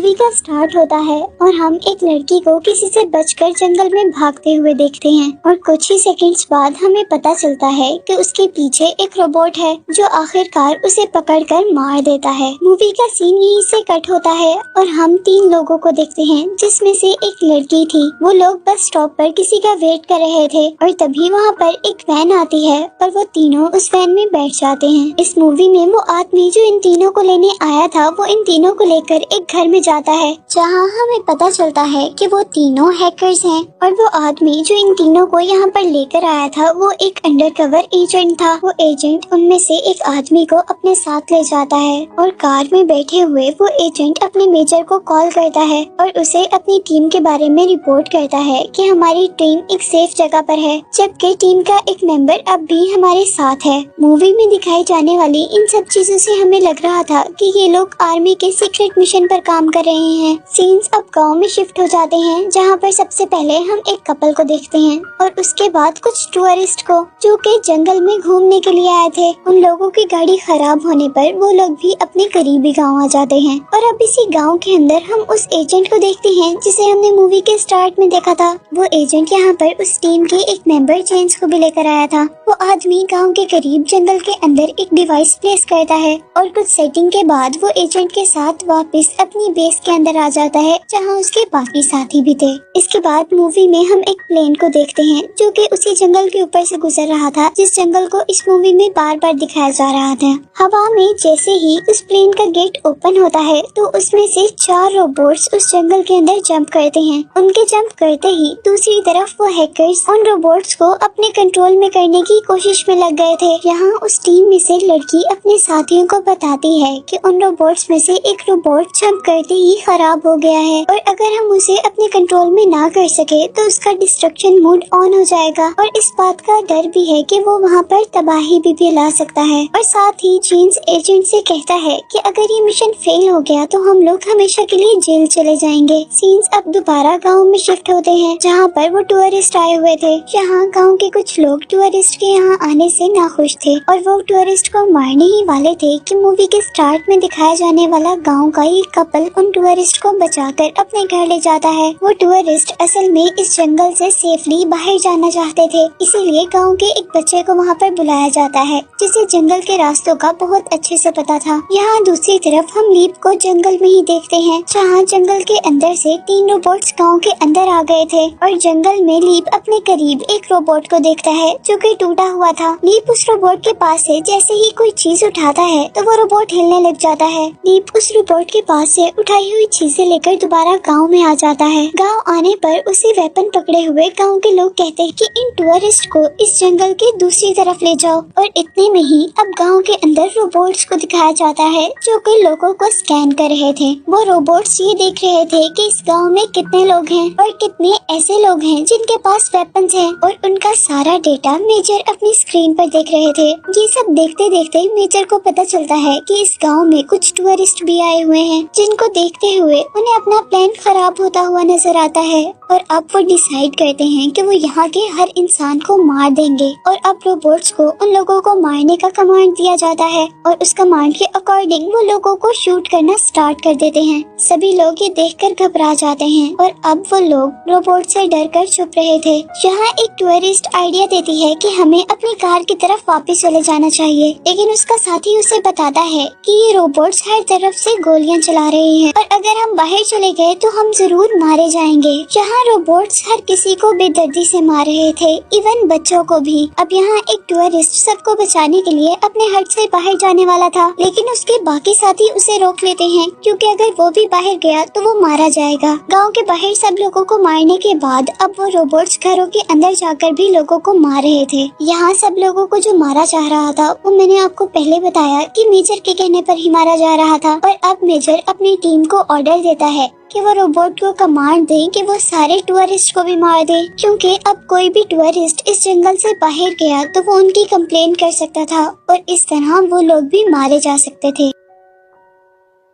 Movie का start होता है और हम एक लड़की को किसी से बचकर जंगल में भागते हुए देखते हैं और कुछ ही सेकंड्स बाद हमें पता चलता है कि उसके पीछे एक रोबोट है जो आखिरकार उसे पकड़कर मार देता है। मूवी का सीन यहीं से कट होता है और हम 3 लोगों को देखते हैं जिसमें से एक लड़की थी। वो लोग बस स्टॉप पर किसी का वेट कर रहे थे और तभी वहाँ पर एक वैन आती है और वो तीनों उस वैन में बैठ जाते हैं। इस मूवी में वो आदमी जो इन तीनों को लेने आया था वो इन तीनों को लेकर एक घर में जाता है जहाँ हमें पता चलता है कि वो तीनों हैकर्स हैं और वो आदमी जो इन तीनों को यहाँ पर लेकर आया था वो एक अंडरकवर एजेंट था। वो एजेंट उनमें से एक आदमी को अपने साथ ले जाता है और कार में बैठे हुए वो एजेंट अपने मेजर को कॉल करता है और उसे अपनी टीम के बारे में रिपोर्ट करता है कि हमारी टीम एक सेफ जगह पर है जबकि टीम का एक मेंबर अब भी हमारे साथ है। मूवी में दिखाई जाने वाली इन सब चीजों से हमें लग रहा था कि ये लोग आर्मी के सीक्रेट मिशन पर काम कर रहे हैं। सीन्स अब गांव में शिफ्ट हो जाते हैं जहां पर सबसे पहले हम एक कपल को देखते हैं और उसके बाद कुछ टूरिस्ट को जो कि जंगल में घूमने के लिए आए थे। उन लोगों की गाड़ी खराब होने पर वो लोग भी अपने करीबी गांव आ जाते हैं और अब इसी गांव के अंदर हम उस एजेंट को देखते हैं जिसे हमने मूवी के स्टार्ट में देखा था। वो एजेंट यहाँ पर उस टीम के एक मेंबर जेम्स को भी लेकर आया था। वो आदमी गाँव के करीब जंगल के अंदर एक डिवाइस प्लेस करता है और कुछ सेटिंग के बाद वो एजेंट के साथ वापस अपनी बेस के अंदर आ जाता है जहाँ उसके बाकी साथी भी थे। इसके बाद मूवी में हम एक प्लेन को देखते हैं जो कि उसी जंगल के ऊपर से गुजर रहा था जिस जंगल को इस मूवी में बार बार दिखाया जा रहा था। हवा में जैसे ही उस प्लेन का गेट ओपन होता है तो उसमें से 4 रोबोट्स उस जंगल के अंदर जंप करते हैं। उनके जंप करते ही दूसरी तरफ वो हैकर्स उन रोबोट्स को अपने कंट्रोल में करने की कोशिश में लग गए थे। यहाँ उस टीम में से लड़की अपने साथियों को बताती है कि उन रोबोट्स में से एक रोबोट जंप करते ही खराब हो गया है और अगर हम उसे अपने कंट्रोल में ना कर सके तो उसका डिस्ट्रक्शन मोड ऑन हो जाएगा और इस बात का डर भी है कि वो वहाँ पर तबाही भी फैला सकता है। और साथ ही जेम्स एजेंट से कहता है कि अगर ये मिशन फेल हो गया तो हम लोग हमेशा के लिए जेल चले जाएंगे। सीन्स अब दोबारा गाँव में शिफ्ट होते हैं जहाँ पर वो टूरिस्ट आए हुए थे। यहाँ गाँव के कुछ लोग टूरिस्ट के यहाँ आने से नाखुश थे और वो टूरिस्ट को मारने ही वाले थे कि मूवी के स्टार्ट में दिखाया जाने वाला गांव का एक कपल उन टूरिस्ट को बचाकर अपने घर ले जाता है। वो टूरिस्ट असल में इस जंगल से सेफली बाहर जाना चाहते थे, इसीलिए गांव के एक बच्चे को वहां पर बुलाया जाता है जिसे जंगल के रास्तों का बहुत अच्छे से पता था। यहाँ दूसरी तरफ हम लीप को जंगल में ही देखते हैं जहाँ जंगल के अंदर से 3 रोबोट्स गाँव के अंदर आ गए थे और जंगल में लीप अपने करीब एक रोबोट को देखता है जो कि टूटा हुआ था। लीप उस रोबोट के पास से जैसे ही कोई चीज उठाता है तो वो रोबोट हिलने लग जाता है। लीप उस रोबोट के पास से उठाई हुई चीजें लेकर दोबारा गांव में आ जाता है। गांव आने पर उसे वेपन पकड़े हुए गांव के लोग कहते हैं कि इन टूरिस्ट को इस जंगल के दूसरी तरफ ले जाओ और इतने में ही अब गांव के अंदर रोबोट्स को दिखाया जाता है जो कि लोगों को स्कैन कर रहे थे। वो रोबोट्स ये देख रहे थे कि इस गाँव में कितने लोग हैं और कितने ऐसे लोग हैं जिनके पास वेपन्स हैं और उनका सारा डेटा मेजर अपनी स्क्रीन पर देख रहे थे। ये सब देखते देखते मेजर को पता चलता है कि इस गांव में कुछ टूरिस्ट भी आए हुए हैं जिनको देखते हुए उन्हें अपना प्लान खराब होता हुआ नजर आता है और अब वो डिसाइड करते हैं कि वो यहाँ के हर इंसान को मार देंगे और अब रोबोट्स को उन लोगों को मारने का कमांड दिया जाता है और उस कमांड के अकॉर्डिंग वो लोगों को शूट करना स्टार्ट कर देते हैं। सभी लोग ये देखकर घबरा जाते हैं और अब वो लोग रोबोट से डरकर चुप रहे थे। यहाँ एक टूरिस्ट आइडिया देती है कि हमें अपनी कार की तरफ वापस चले जाना चाहिए, लेकिन उसका साथी उसे बताता है कि ये रोबोट्स हर तरफ से गोलियां चला रहे हैं और अगर हम बाहर चले गए तो हम जरूर मारे जाएंगे। यहाँ रोबोट्स हर किसी को बेदर्दी से मार रहे थे, इवन बच्चों को भी। अब यहाँ एक टूरिस्ट सबको बचाने के लिए अपने हट से बाहर जाने वाला था, लेकिन उसके बाकी साथी उसे रोक लेते हैं क्योंकि अगर वो भी बाहर गया तो वो मारा जाएगा। गाँव के बाहर सब लोगों को मारने के बाद अब वो रोबोट्स घरों के अंदर जाकर भी लोगों को मार रहे थे। यहाँ सब लोगों को जो मारा जा रहा था वो मैंने आपको पहले बताया कि मेजर के कहने पर ही मारा जा रहा था और अब मेजर अपनी टीम को ऑर्डर देता है कि वो रोबोट को कमांड दे कि वो सारे टूरिस्ट को भी मार दे, क्योंकि अब कोई भी टूरिस्ट इस जंगल से बाहर गया तो वो उनकी कंप्लेन कर सकता था और इस तरह वो लोग भी मारे जा सकते थे।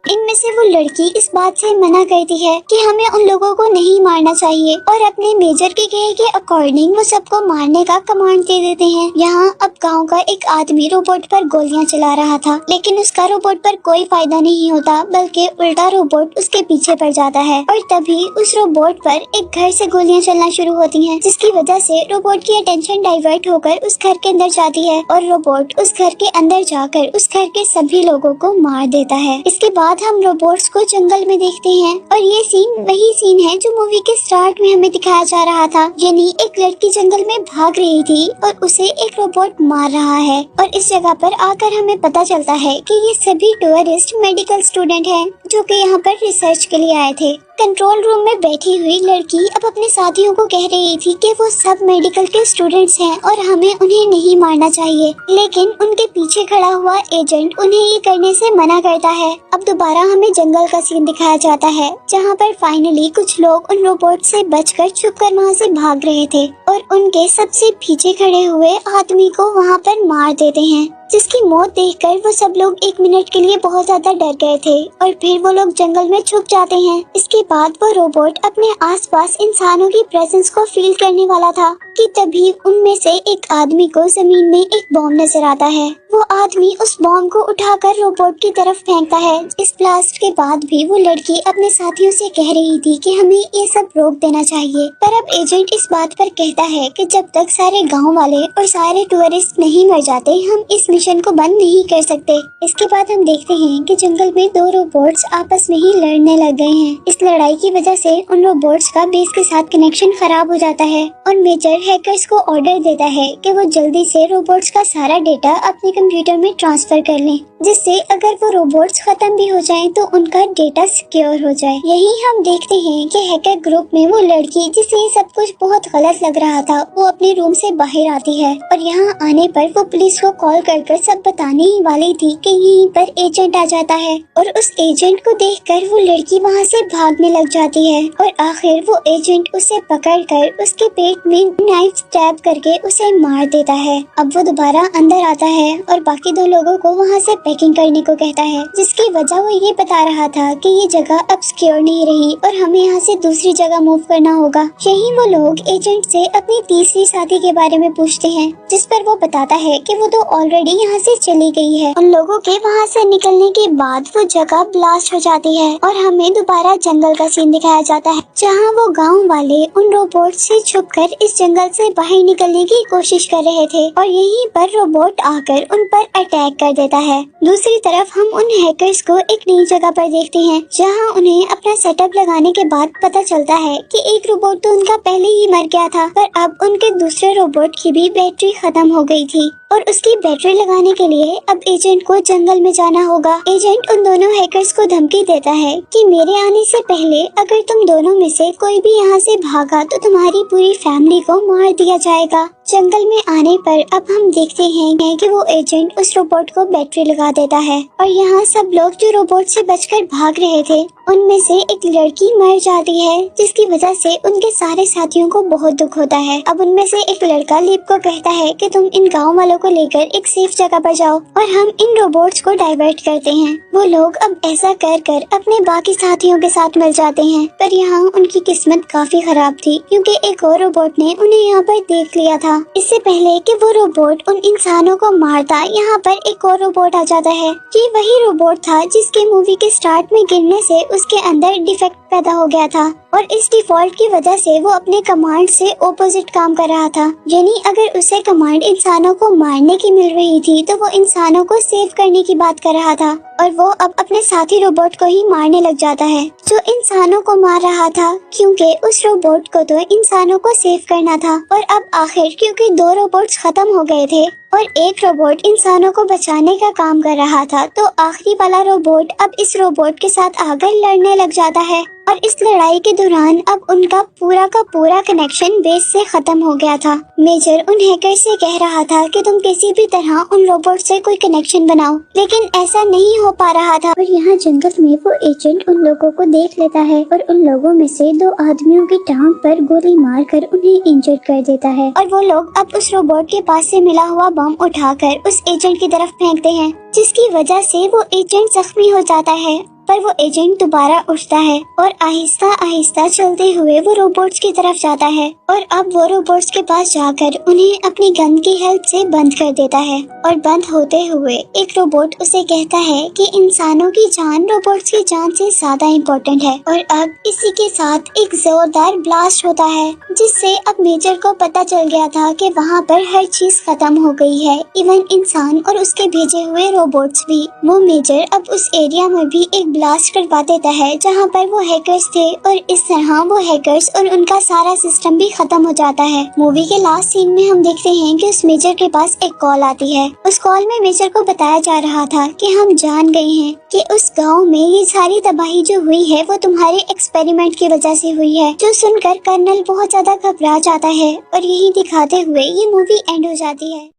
इनमें से वो लड़की इस बात से मना करती है कि हमें उन लोगों को नहीं मारना चाहिए और अपने मेजर के कहे के अकॉर्डिंग वो सबको मारने का कमांड दे देते हैं। यहाँ अब गांव का एक आदमी रोबोट पर गोलियां चला रहा था, लेकिन उसका रोबोट पर कोई फायदा नहीं होता, बल्कि उल्टा रोबोट उसके पीछे पड़ जाता है और तभी उस रोबोट पर एक घर से गोलियां चलना शुरू होती हैं, जिसकी वजह से रोबोट की अटेंशन डाइवर्ट होकर उस घर के अंदर जाती है और रोबोट उस घर के अंदर जाकर उस घर के सभी लोगों को मार देता है। इसके बाद हम रोबोट्स को जंगल में देखते हैं और ये सीन वही सीन है जो मूवी के स्टार्ट में हमें दिखाया जा रहा था, यानी एक लड़की जंगल में भाग रही थी और उसे एक रोबोट मार रहा है और इस जगह पर आकर हमें पता चलता है कि ये सभी टूरिस्ट मेडिकल स्टूडेंट हैं जो कि यहाँ पर रिसर्च के लिए आए थे। कंट्रोल रूम में बैठी हुई लड़की अब अपने साथियों को कह रही थी कि वो सब मेडिकल के स्टूडेंट्स हैं और हमें उन्हें नहीं मारना चाहिए, लेकिन उनके पीछे खड़ा हुआ एजेंट उन्हें ये करने से मना करता है। अब दोबारा हमें जंगल का सीन दिखाया जाता है, जहाँ पर फाइनली कुछ लोग उन रोबोट से बचकर छुपकर वहाँ से भाग रहे थे और उनके सबसे पीछे खड़े हुए आदमी को वहाँ पर मार देते हैं, जिसकी मौत देखकर वो सब लोग 1 मिनट के लिए बहुत ज्यादा डर गए थे और फिर वो लोग जंगल में छुप जाते हैं। इसके बाद वो रोबोट अपने आसपास इंसानों की प्रेजेंस को फील करने वाला था कि तभी उनमें से एक आदमी को जमीन में एक बॉम्ब नजर आता है। वो आदमी उस बॉम्ब को उठाकर रोबोट की तरफ फेंकता है। इस ब्लास्ट के बाद भी वो लड़की अपने साथियों से कह रही थी कि हमें ये सब रोक देना चाहिए, पर अब एजेंट इस बात पर कहता है कि जब तक सारे गांव वाले और सारे टूरिस्ट नहीं मर जाते हम इस मिशन को बंद नहीं कर सकते। इसके बाद हम देखते हैं कि जंगल में 2 रोबोट्स आपस में ही लड़ने लग गए हैं। इस लड़ाई की वजह से उन रोबोट्स का बेस के साथ कनेक्शन खराब हो जाता है और मेजर हैकर्स को ऑर्डर देता है कि वो जल्दी से रोबोट्स का सारा डेटा अपने कंप्यूटर में ट्रांसफर कर लें, जिससे अगर वो रोबोट्स खत्म भी हो जाएं तो उनका डेटा सिक्योर हो जाए। यही हम देखते हैं कि हैकर ग्रुप में वो लड़की जिसे ये सब कुछ बहुत गलत लग रहा था वो अपने रूम से बाहर आती है और यहाँ आने पर वो पुलिस को कॉल कर सब बताने ही वाली थी कि यहीं पर एजेंट आ जाता है और उस एजेंट को देखकर वो लड़की वहाँ से भागने लग जाती है और आखिर वो एजेंट उसे पकड़कर उसके पेट में नाइफ स्टैब करके उसे मार देता है। अब वो दोबारा अंदर आता है और बाकी 2 लोगों को वहाँ से पैकिंग करने को कहता है, जिसकी वजह वो ये बता रहा था कि ये जगह अब सिक्योर नहीं रही और हमें यहाँ से दूसरी जगह मूव करना होगा। यही वो लोग एजेंट से अपनी तीसरी साथी के बारे में पूछते हैं, जिस पर वो बताता है कि वो तो ऑलरेडी यहाँ से चली गई है। उन लोगों के वहाँ से निकलने के बाद वो जगह ब्लास्ट हो जाती है और हमें दोबारा जंगल का सीन दिखाया जाता है, जहाँ वो गाँव वाले उन रोबोट से छुपकर इस जंगल से बाहर निकलने की कोशिश कर रहे थे और यहीं पर रोबोट आकर उन पर अटैक कर देता है। दूसरी तरफ हम उन हैकर्स को एक नई जगह पर देखते हैं, जहां उन्हें अपना सेटअप लगाने के बाद पता चलता है कि एक रोबोट तो उनका पहले ही मर गया था, पर अब उनके दूसरे रोबोट की भी बैटरी खत्म हो गई थी और उसकी बैटरी लगाने के लिए अब एजेंट को जंगल में जाना होगा। एजेंट उन दोनों हैकर्स को धमकी देता है कि मेरे आने से पहले अगर तुम दोनों में से कोई भी यहाँ से भागा तो तुम्हारी पूरी फैमिली को मार दिया जाएगा। जंगल में आने पर अब हम देखते हैं कि वो एजेंट उस रोबोट को बैटरी लगा देता है और यहाँ सब लोग जो रोबोट से बचकर भाग रहे थे उनमें से एक लड़की मर जाती है, जिसकी वजह से उनके सारे साथियों को बहुत दुख होता है। अब उनमें से एक लड़का लिप को कहता है कि तुम इन गांव वालों को लेकर एक सेफ जगह पर जाओ और हम इन रोबोट्स को डाइवर्ट करते हैं। वो लोग अब ऐसा कर कर अपने बाकी साथियों के साथ मिल जाते हैं, पर यहाँ उनकी किस्मत काफी खराब थी क्योंकि एक और रोबोट ने उन्हें यहाँ पर देख लिया था। इससे पहले कि वो रोबोट उन इंसानों को मारता, यहाँ पर एक और रोबोट आ जाता है। ये वही रोबोट था जिसके मूवी के स्टार्ट में गिरने से उसके अंदर डिफेक्ट पैदा हो गया था और इस डिफॉल्ट की वजह से वो अपने कमांड से ऑपोजिट काम कर रहा था। यानी अगर उसे कमांड इंसानों को मारने की मिल रही थी तो वो इंसानों को सेव करने की बात कर रहा था और वो अब अपने साथी रोबोट को ही मारने लग जाता है जो इंसानों को मार रहा था, क्योंकि उस रोबोट को तो इंसानों को सेव करना था। और अब आखिर क्योंकि 2 रोबोट्स खत्म हो गए थे और एक रोबोट इंसानों को बचाने का काम कर रहा था, तो आखिरी वाला रोबोट अब इस रोबोट के साथ आकर लड़ने लग जाता है और इस लड़ाई के दौरान अब उनका पूरा का पूरा कनेक्शन बेस से खत्म हो गया था। मेजर उन हैकर से कह रहा था कि तुम किसी भी तरह उन रोबोट से कोई कनेक्शन बनाओ, लेकिन ऐसा नहीं हो पा रहा था। और यहाँ जंगल में वो एजेंट उन लोगों को देख लेता है और उन लोगों में से 2 आदमियों की टांग पर गोली मारकर उन्हें इंजर्ड कर देता है और वो लोग अब उस रोबोट के पास से मिला हुआ बम उठाकर उस एजेंट की तरफ फेंकते हैं, जिसकी वजह से वो एजेंट जख्मी हो जाता है पर वो एजेंट दोबारा उठता है और आहिस्ता आहिस्ता चलते हुए वो रोबोट्स की तरफ जाता है और अब वो रोबोट्स के पास जाकर उन्हें अपनी गन की हेल्प से बंद कर देता है। और बंद होते हुए एक रोबोट उसे कहता है कि इंसानों की जान रोबोट्स की जान से ज्यादा इम्पोर्टेंट है। और अब इसी के साथ एक जोरदार ब्लास्ट होता है जिससे अब मेजर को पता चल गया था कि वहाँ पर हर चीज खत्म हो गई है, इवन इंसान और उसके भेजे हुए रोबोट्स भी। वो मेजर अब उस एरिया में भी एक ब्लास्ट करवा देता है जहाँ पर वो हैकर्स थे और इस तरह वो हैकर्स और उनका सारा सिस्टम भी खत्म हो जाता है। मूवी के लास्ट सीन में हम देखते हैं कि उस मेजर के पास एक कॉल आती है। उस कॉल में मेजर को बताया जा रहा था कि हम जान गए हैं कि उस गांव में ये सारी तबाही जो हुई है वो तुम्हारे एक्सपेरिमेंट की वजह से हुई है। जो सुनकर कर्नल बहुत ज्यादा घबरा जाता है और यही दिखाते हुए ये मूवी एंड हो जाती है।